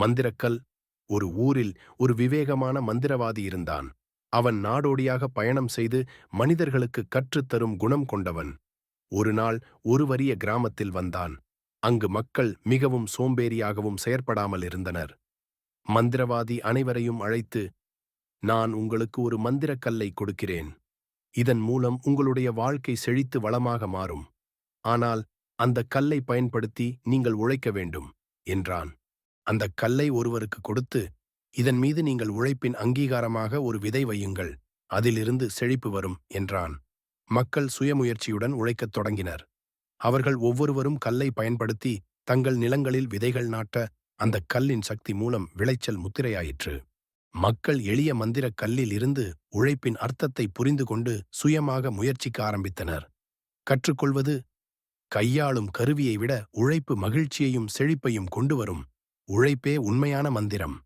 மந்திரக்கல். ஒரு ஊரில் ஒரு விவேகமான மந்திரவாதி இருந்தான். அவன் நாடோடியாக பயணம் செய்து மனிதர்களுக்கு கற்றுத்தரும் குணம் கொண்டவன். ஒரு நாள் ஒரு வறிய கிராமத்தில் வந்தான். அங்கு மக்கள் மிகவும் சோம்பேறியாகவும் செயற்படாமல் இருந்தனர். மந்திரவாதி அனைவரையும் அழைத்து, நான் உங்களுக்கு ஒரு மந்திரக்கல்லை கொடுக்கிறேன். இதன் மூலம் உங்களுடைய வாழ்க்கை செழித்து வளமாக மாறும். ஆனால் அந்த கல்லை பயன்படுத்தி நீங்கள் உழைக்க வேண்டும் என்றான். அந்த கல்லை ஒருவருக்கு கொடுத்து, இதன் மீது நீங்கள் உழைப்பின் அங்கீகாரமாக ஒரு விதை வையுங்கள். அதிலிருந்து செழிப்பு வரும் என்றான். மக்கள் சுயமுயற்சியுடன் உழைக்கத் தொடங்கினர். அவர்கள் ஒவ்வொருவரும் கல்லை பயன்படுத்தி தங்கள் நிலங்களில் விதைகள் நாட்ட அந்த கல்லின் சக்தி மூலம் விளைச்சல் முத்திரையாயிற்று. மக்கள் எளிய மந்திரக் கல்லில் இருந்து உழைப்பின் அர்த்தத்தை புரிந்து கொண்டு சுயமாக முயற்சிக்க ஆரம்பித்தனர். கற்றுக்கொள்வது. கையாளும் கருவியை விட உழைப்பு மகிழ்ச்சியையும் செழிப்பையும் கொண்டு வரும். உழைப்பே உண்மையான மந்திரம்.